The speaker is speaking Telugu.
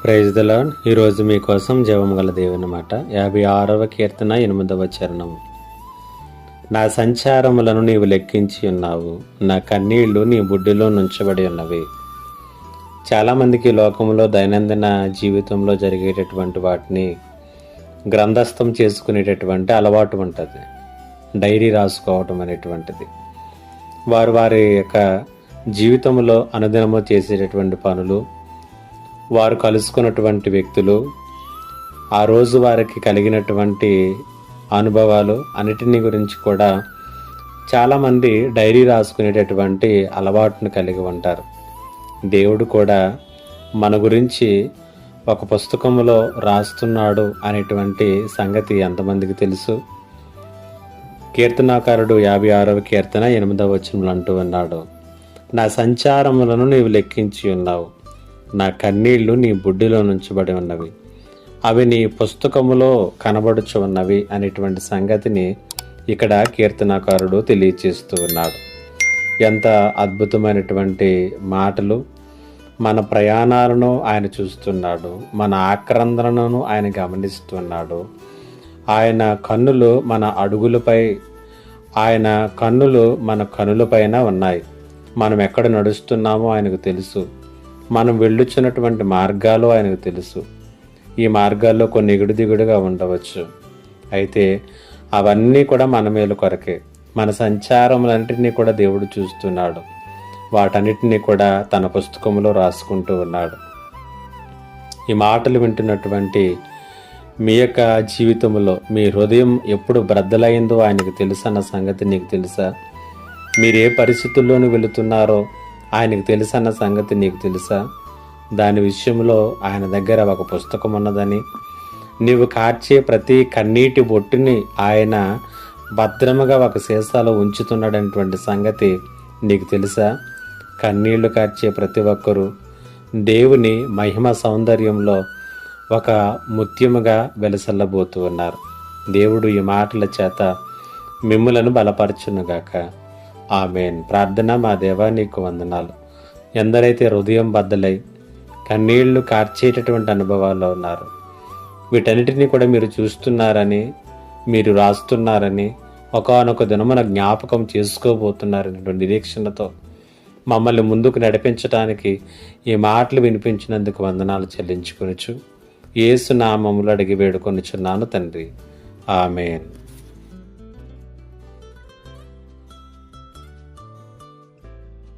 Praise the lord. ఈరోజు మీకోసం జీవం గల దేవుని మాట 56వ కీర్తన 8వ చరణం. నా సంచారములను నీవు లెక్కించి ఉన్నావు, నా కన్నీళ్లు నీ బుడ్డిలో నుంచబడి ఉన్నవి. చాలామందికి లోకంలో దైనందిన జీవితంలో జరిగేటటువంటి వాటిని గ్రంథస్థం చేసుకునేటటువంటి అలవాటు ఉంటుంది, డైరీ రాసుకోవటం అనేటువంటిది. వారు వారి యొక్క జీవితంలో అనుదినము చేసేటటువంటి పనులు, వారు కలుసుకున్నటువంటి వ్యక్తులు, ఆ రోజు వారికి కలిగినటువంటి అనుభవాలు అన్నిటినీ గురించి కూడా చాలామంది డైరీ రాసుకునేటటువంటి అలవాటును కలిగి ఉంటారు. దేవుడు కూడా మన గురించి ఒక పుస్తకంలో రాస్తున్నాడు అనేటువంటి సంగతి ఎంతమందికి తెలుసు? కీర్తనాకారుడు 56వ కీర్తన 8వ వచనంలో అంటూ ఉన్నాడు, నా సంచారములను నీవు లెక్కించి ఉన్నావు, నా కన్నీళ్లు నీ బుడ్డిలో నుంచబడి ఉన్నవి, అవి నీ పుస్తకములో కనబడుచు ఉన్నవి అనేటువంటి సంగతిని ఇక్కడ కీర్తనాకారుడు తెలియచేస్తూ ఉన్నాడు. ఎంత అద్భుతమైనటువంటి మాటలు! మన ప్రయాణాలను ఆయన చూస్తున్నాడు, మన ఆక్రందనను ఆయన గమనిస్తున్నాడు. ఆయన కన్నులు మన అడుగులపై, ఆయన కన్నులు మన కనులపైన ఉన్నాయి. మనం ఎక్కడ నడుస్తున్నామో ఆయనకు తెలుసు. మనం వెళ్ళుచున్నటువంటి మార్గాలు ఆయనకు తెలుసు. ఈ మార్గాల్లో కొన్ని ఎగుడు దిగుడుగా ఉండవచ్చు, అయితే అవన్నీ కూడా మన మేలు కొరకే. మన సంచారములన్నింటినీ కూడా దేవుడు చూస్తున్నాడు, వాటన్నిటినీ కూడా తన పుస్తకంలో రాసుకుంటూ ఉన్నాడు. ఈ మాటలు వింటున్నటువంటి మీ యొక్క జీవితంలో మీ హృదయం ఎప్పుడు బ్రద్దలైందో ఆయనకు తెలుసన్న సంగతి నీకు తెలుసా? మీరు ఏ పరిస్థితుల్లోనూ వెళుతున్నారో ఆయనకు తెలుసన్న సంగతి నీకు తెలుసా? దాని విషయంలో ఆయన దగ్గర ఒక పుస్తకం ఉన్నదని, నీవు కార్చే ప్రతి కన్నీటి బొట్టుని ఆయన భద్రముగా ఒక సీసాలో ఉంచుతున్నాడనేటువంటి సంగతి నీకు తెలుసా? కన్నీళ్లు కార్చే ప్రతి ఒక్కరూ దేవుని మహిమ సౌందర్యంలో ఒక ముత్యముగా వెలసల్లబోతూ ఉన్నారు. దేవుడు ఈ మాటల చేత మిమ్ములను బలపరచునుగాక. ఆమేన్. ప్రార్థన. మా దేవా, నీకు వందనాలు. ఎందరైతే హృదయం బద్దలై కన్నీళ్లు కార్చేటటువంటి అనుభవాల్లో ఉన్నారు, వీటన్నిటినీ కూడా మీరు చూస్తున్నారని, మీరు రాస్తున్నారని, ఒకానొక దినమున జ్ఞాపకం చేసుకోబోతున్నారనేటువంటి నిరీక్షణతో మమ్మల్ని ముందుకు నడిపించడానికి ఈ మాటలు వినిపించినందుకు వందనాలు చెల్లించుకొనుచు యేసు నామములో అడిగి వేడుకొనుచున్నాను తండ్రి. ఆమేన్.